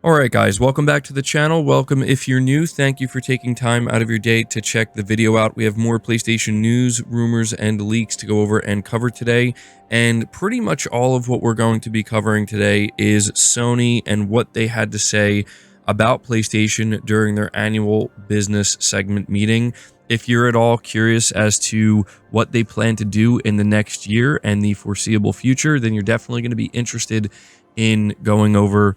Alright guys, welcome back to the channel. Welcome if you're new. Thank you for taking time out of your day to check the video out. We have more PlayStation news, rumors, and leaks to go over and cover today. And pretty much all of what we're going to be covering today is Sony and what they had to say about PlayStation during their annual business segment meeting. If you're at all curious as to what they plan to do in the next year and the foreseeable future, then you're definitely going to be interested in going over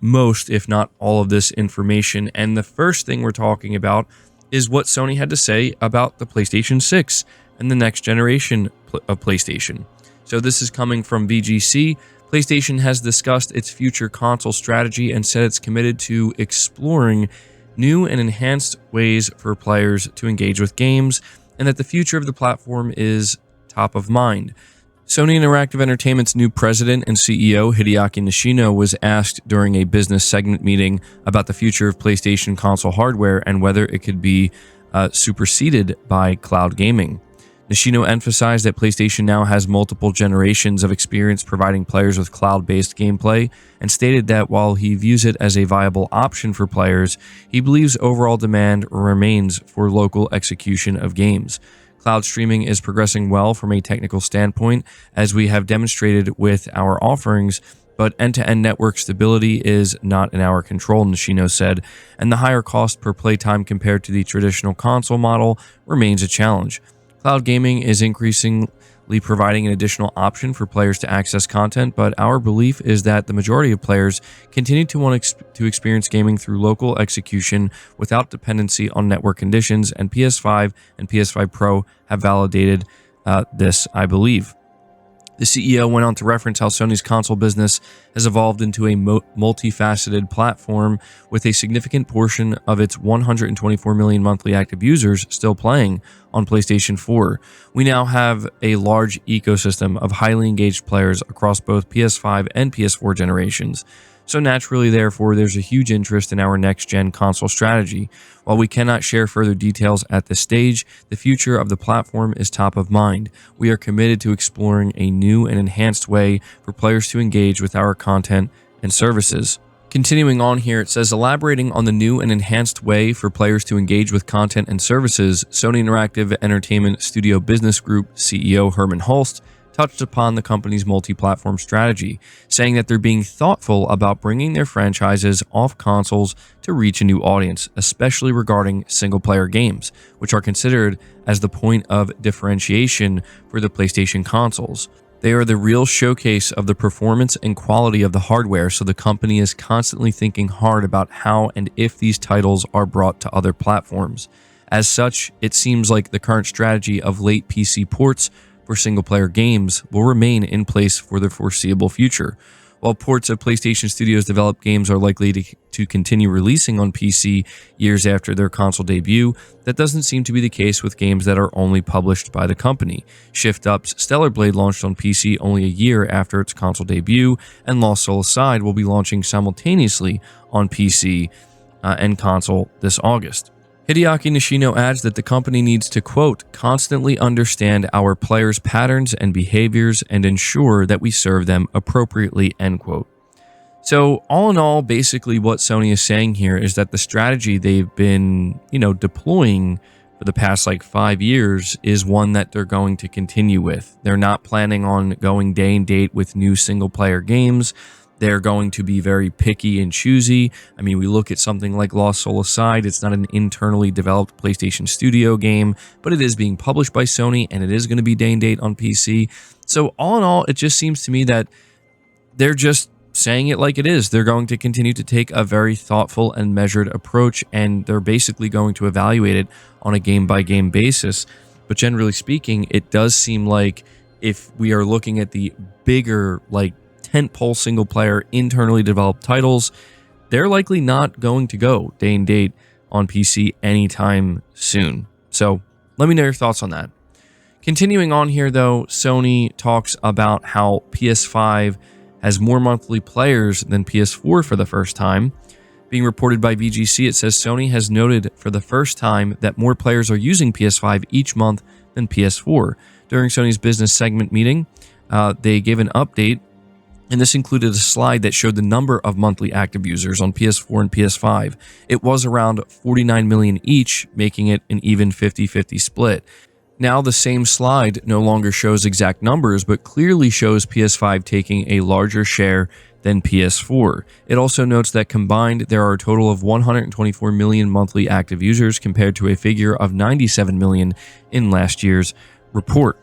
most, if not all of this information. And the first thing we're talking about is what Sony had to say about the PlayStation 6 and the next generation of PlayStation. So this is coming from VGC. PlayStation has discussed its future console strategy and said it's committed to exploring new and enhanced ways for players to engage with games, and that the future of the platform is top of mind. Sony Interactive Entertainment's new president and CEO, Hideaki Nishino, was asked during a business segment meeting about the future of PlayStation console hardware and whether it could be superseded by cloud gaming. Nishino emphasized that PlayStation now has multiple generations of experience providing players with cloud-based gameplay, and stated that while he views it as a viable option for players, he believes overall demand remains for local execution of games. Cloud streaming is progressing well from a technical standpoint, as we have demonstrated with our offerings, but end-to-end network stability is not in our control, Nishino said, and the higher cost per playtime compared to the traditional console model remains a challenge. Cloud gaming is increasingly providing an additional option for players to access content, but our belief is that the majority of players continue to want to experience gaming through local execution without dependency on network conditions, and PS5 and PS5 Pro have validated this, I believe. The CEO went on to reference how Sony's console business has evolved into a multifaceted platform with a significant portion of its 124 million monthly active users still playing on PlayStation 4. We now have a large ecosystem of highly engaged players across both PS5 and PS4 generations. So naturally, therefore, there's a huge interest in our next-gen console strategy. While we cannot share further details at this stage, the future of the platform is top of mind. We are committed to exploring a new and enhanced way for players to engage with our content and services. Continuing on here, it says, elaborating on the new and enhanced way for players to engage with content and services, Sony Interactive Entertainment Studio Business Group CEO Herman Hulst touched upon the company's multi-platform strategy, saying that they're being thoughtful about bringing their franchises off consoles to reach a new audience, especially regarding single-player games, which are considered as the point of differentiation for the PlayStation consoles. They are the real showcase of the performance and quality of the hardware, so the company is constantly thinking hard about how and if these titles are brought to other platforms. As such, it seems like the current strategy of late PC ports for single-player games will remain in place for the foreseeable future. While ports of PlayStation Studios developed games are likely to continue releasing on PC years after their console debut, that doesn't seem to be the case with games that are only published by the company. Shift Up's Stellar Blade launched on PC only a year after its console debut, and Lost Soul Aside will be launching simultaneously on PC and console this August. Hideaki Nishino adds that the company needs to, quote, constantly understand our players' patterns and behaviors and ensure that we serve them appropriately, end quote. So all in all, basically what Sony is saying here is that the strategy they've been, deploying for the past 5 years is one that they're going to continue with. They're not planning on going day and date with new single-player games. They're going to be very picky and choosy. I mean, we look at something like Lost Soul Aside. It's not an internally developed PlayStation Studio game, but it is being published by Sony, and it is going to be day and date on PC. So all in all, it just seems to me that they're just saying it like it is. They're going to continue to take a very thoughtful and measured approach, and they're basically going to evaluate it on a game-by-game basis. But generally speaking, it does seem like if we are looking at the bigger, tentpole single-player internally developed titles, they're likely not going to go day and date on PC anytime soon. So let me know your thoughts on that. Continuing on here, though, Sony talks about how PS5 has more monthly players than PS4 for the first time. Being reported by VGC, it says Sony has noted for the first time that more players are using PS5 each month than PS4. During Sony's business segment meeting, they gave an update And this included a slide that showed the number of monthly active users on PS4 and PS5. It was around 49 million each, making it an even 50-50 split. Now the same slide no longer shows exact numbers, but clearly shows PS5 taking a larger share than PS4. It also notes that combined, there are a total of 124 million monthly active users compared to a figure of 97 million in last year's report.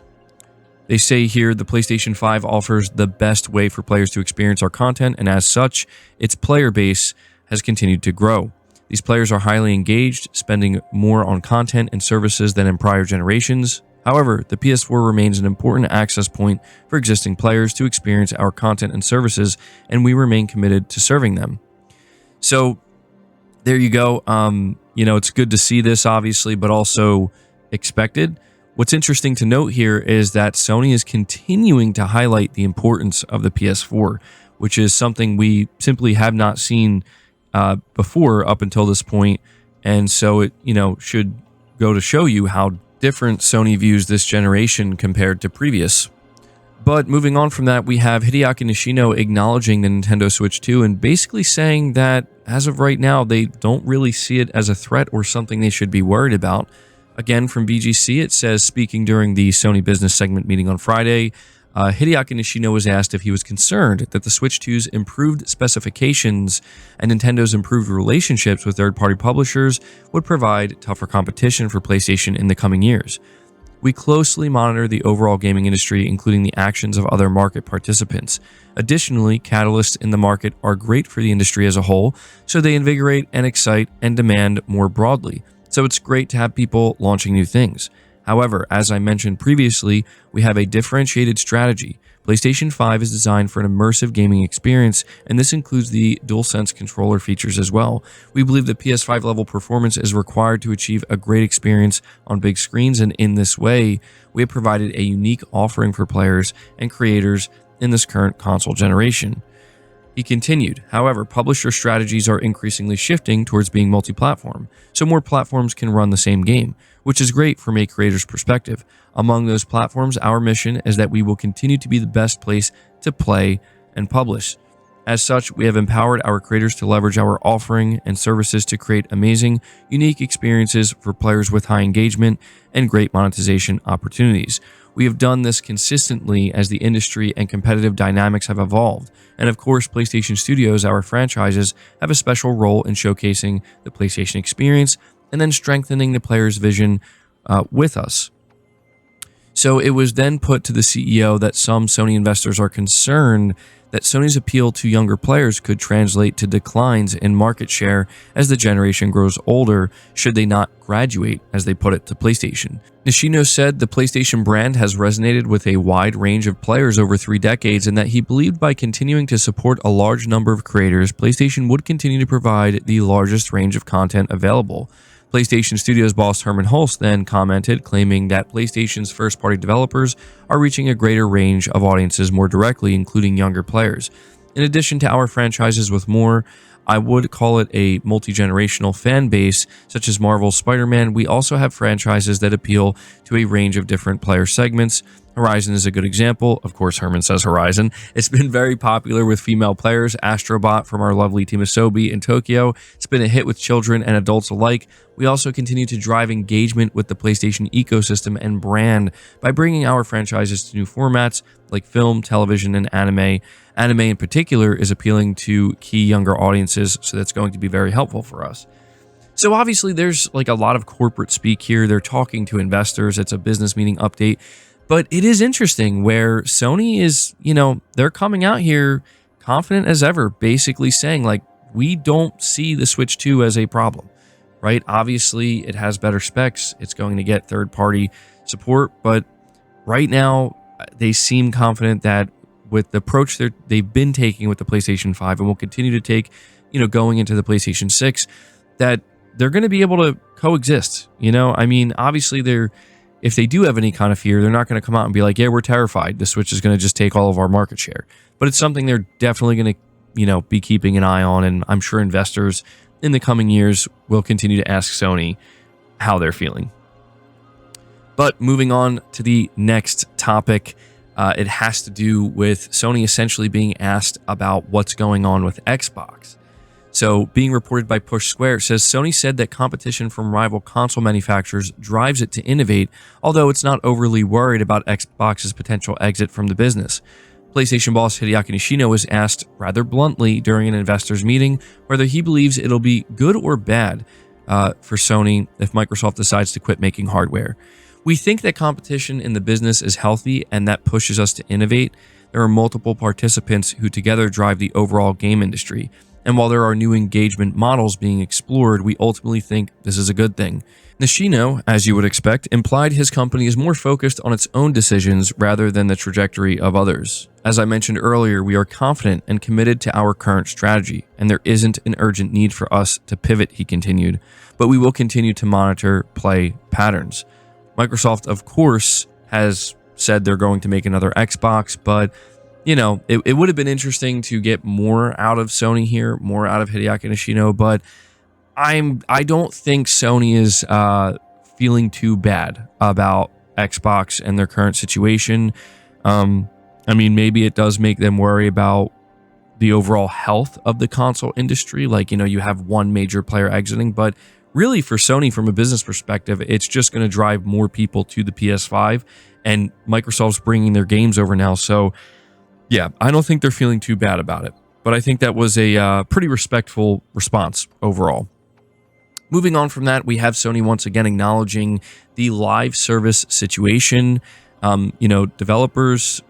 They say here the PlayStation 5 offers the best way for players to experience our content, and as such, its player base has continued to grow. These players are highly engaged, spending more on content and services than in prior generations. However, the PS4 remains an important access point for existing players to experience our content and services, and we remain committed to serving them. So, there you go. It's good to see this, obviously, but also expected. What's interesting to note here is that Sony is continuing to highlight the importance of the PS4, which is something we simply have not seen before up until this point. And so it, should go to show you how different Sony views this generation compared to previous. But moving on from that, we have Hideaki Nishino acknowledging the Nintendo Switch 2 and basically saying that as of right now, they don't really see it as a threat or something they should be worried about. Again, from BGC, it says, speaking during the Sony business segment meeting on Friday, Hideaki Nishino was asked if he was concerned that the Switch 2's improved specifications and Nintendo's improved relationships with third-party publishers would provide tougher competition for PlayStation in the coming years. We closely monitor the overall gaming industry, including the actions of other market participants. Additionally, catalysts in the market are great for the industry as a whole, so they invigorate and excite and demand more broadly. So it's great to have people launching new things. However, as I mentioned previously, we have a differentiated strategy. PlayStation 5 is designed for an immersive gaming experience, and this includes the DualSense controller features as well. We believe that PS5 level performance is required to achieve a great experience on big screens, and in this way, we have provided a unique offering for players and creators in this current console generation. He continued, however, publisher strategies are increasingly shifting towards being multi-platform, so more platforms can run the same game, which is great from a creator's perspective. Among those platforms, our mission is that we will continue to be the best place to play and publish. As such, we have empowered our creators to leverage our offering and services to create amazing, unique experiences for players with high engagement and great monetization opportunities. We have done this consistently as the industry and competitive dynamics have evolved. And of course, PlayStation Studios, our franchises, have a special role in showcasing the PlayStation experience and then strengthening the player's vision with us. So it was then put to the CEO that some Sony investors are concerned that Sony's appeal to younger players could translate to declines in market share as the generation grows older, should they not graduate, as they put it, to PlayStation. Nishino said the PlayStation brand has resonated with a wide range of players over 3 decades, and that he believed by continuing to support a large number of creators, PlayStation would continue to provide the largest range of content available. PlayStation Studios boss Herman Hulst then commented, claiming that PlayStation's first-party developers are reaching a greater range of audiences more directly, including younger players. In addition to our franchises with more, I would call it a multi-generational fan base, such as Marvel's Spider-Man, we also have franchises that appeal to a range of different player segments. Horizon is a good example. Of course, Herman says Horizon. It's been very popular with female players. Astrobot from our lovely team Asobi in Tokyo. It's been a hit with children and adults alike. We also continue to drive engagement with the PlayStation ecosystem and brand by bringing our franchises to new formats like film, television, and anime. Anime in particular is appealing to key younger audiences, so that's going to be very helpful for us. So obviously there's like a lot of corporate speak here. They're talking to investors. It's a business meeting update. But it is interesting where Sony is, they're coming out here confident as ever, basically saying, like, we don't see the Switch 2 as a problem, right? Obviously, it has better specs. It's going to get third-party support. But right now, they seem confident that with the approach they've been taking with the PlayStation 5 and will continue to take, going into the PlayStation 6, that they're going to be able to coexist. Obviously, if they do have any kind of fear, they're not going to come out and be like, yeah, we're terrified. The Switch is going to just take all of our market share. But it's something they're definitely going to, be keeping an eye on. And I'm sure investors in the coming years will continue to ask Sony how they're feeling. But moving on to the next topic, It has to do with Sony essentially being asked about what's going on with Xbox. So, being reported by Push Square, it says Sony said that competition from rival console manufacturers drives it to innovate, although it's not overly worried about Xbox's potential exit from the business. PlayStation boss Hideaki Nishino was asked rather bluntly during an investors meeting whether he believes it'll be good or bad for Sony if Microsoft decides to quit making hardware. We think that competition in the business is healthy and that pushes us to innovate. There are multiple participants who together drive the overall game industry. And while there are new engagement models being explored, we ultimately think this is a good thing. Nishino, as you would expect, implied his company is more focused on its own decisions rather than the trajectory of others. As I mentioned earlier, we are confident and committed to our current strategy, and there isn't an urgent need for us to pivot, he continued, but we will continue to monitor play patterns. Microsoft, of course, has said they're going to make another Xbox, but you know, it would have been interesting to get more out of Sony here, more out of Hideaki Nishino, but I don't think Sony is feeling too bad about Xbox and their current situation. I mean, maybe it does make them worry about the overall health of the console industry. Like, you know, you have one major player exiting, but really for Sony, from a business perspective, it's just going to drive more people to the PS5, and Microsoft's bringing their games over now. So yeah, I don't think they're feeling too bad about it, but I think that was a pretty respectful response overall. Moving on from that, we have Sony once again acknowledging the live service situation. You know, investors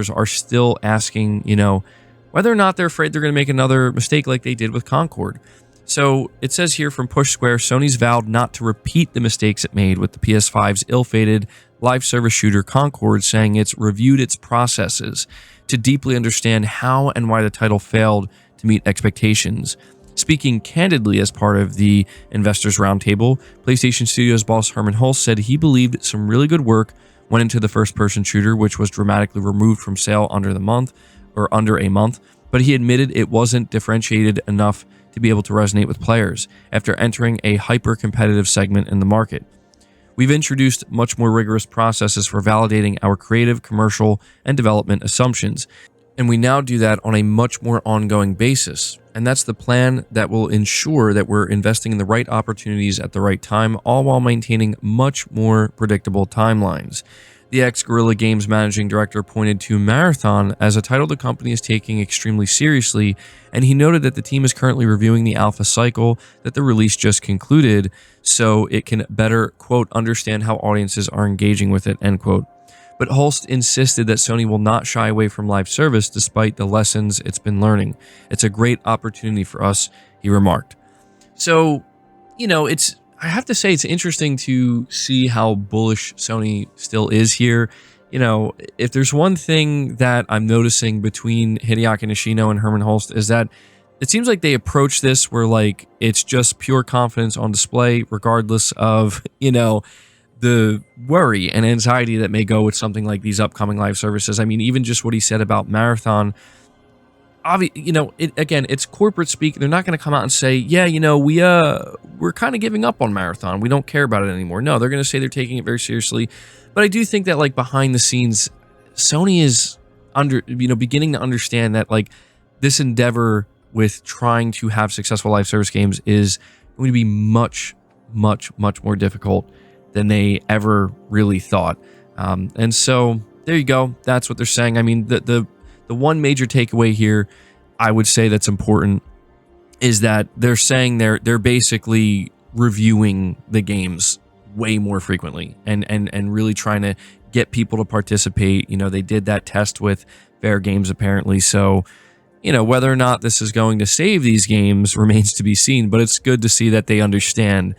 are still asking, you know, whether or not they're afraid they're going to make another mistake like they did with Concord. So it says here from Push Square, Sony's vowed not to repeat the mistakes it made with the PS5's ill-fated live service shooter Concord, saying it's reviewed its processes to deeply understand how and why the title failed to meet expectations. Speaking candidly as part of the Investors Roundtable, PlayStation Studios boss Herman Hulst said he believed some really good work went into the first-person shooter, which was dramatically removed from sale under a month, but he admitted it wasn't differentiated enough to be able to resonate with players after entering a hyper-competitive segment in the market. We've introduced much more rigorous processes for validating our creative, commercial, and development assumptions, and we now do that on a much more ongoing basis. And that's the plan that will ensure that we're investing in the right opportunities at the right time, all while maintaining much more predictable timelines. The ex-Guerrilla Games managing director pointed to Marathon as a title the company is taking extremely seriously, and he noted that the team is currently reviewing the alpha cycle that the release just concluded so it can better, quote, understand how audiences are engaging with it, end quote. But Hulst insisted that Sony will not shy away from live service despite the lessons it's been learning. It's a great opportunity for us, he remarked. So, you know, I have to say it's interesting to see how bullish Sony still is here. You know, if there's one thing that I'm noticing between Hideaki Nishino and Herman Hulst is that it seems like they approach this where like it's just pure confidence on display, regardless of, you know, the worry and anxiety that may go with something like these upcoming live services. I mean, even just what he said about Marathon, you know, it's corporate speak. They're not going to come out and say, yeah, you know, we're kind of giving up on Marathon. We don't care about it anymore. No, they're going to say they're taking it very seriously. But I do think that like behind the scenes, Sony is beginning to understand that like this endeavor with trying to have successful live service games is going to be much, much, much more difficult than they ever really thought. And so there you go. That's what they're saying. I mean, the one major takeaway here, I would say that's important, is that they're saying they're basically reviewing the games way more frequently and really trying to get people to participate. You know, they did that test with Fair Games apparently. So, you know, whether or not this is going to save these games remains to be seen, but it's good to see that they understand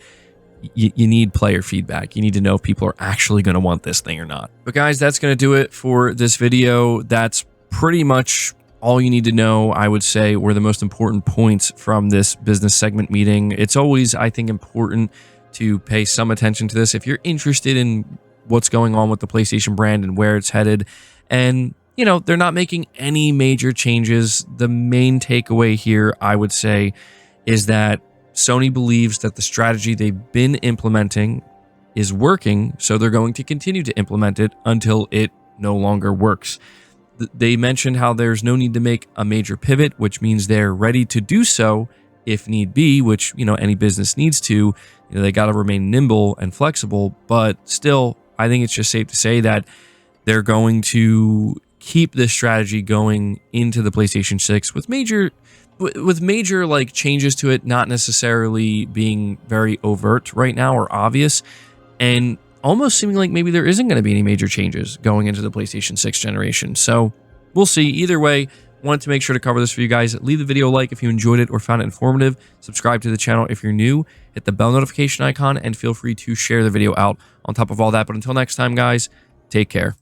you need player feedback. You need to know if people are actually going to want this thing or not. But guys, that's going to do it for this video. That's pretty much all you need to know, I would say, were the most important points from this business segment meeting. It's always, I think, important to pay some attention to this if you're interested in what's going on with the PlayStation brand and where it's headed. And, you know, they're not making any major changes. The main takeaway here, I would say, is that Sony believes that the strategy they've been implementing is working, so they're going to continue to implement it until it no longer works. They mentioned how there's no need to make a major pivot, which means they're ready to do so if need be, which, any business needs to. They got to remain nimble and flexible, but still, I think it's just safe to say that they're going to keep this strategy going into the PlayStation 6 with major like changes to it, not necessarily being very overt right now or obvious, and almost seeming like maybe there isn't going to be any major changes going into the PlayStation 6 generation. So we'll see. Either way, wanted to make sure to cover this for you guys. Leave the video a like if you enjoyed it or found it informative. Subscribe to the channel if you're new. Hit the bell notification icon and feel free to share the video out on top of all that. But until next time, guys, take care.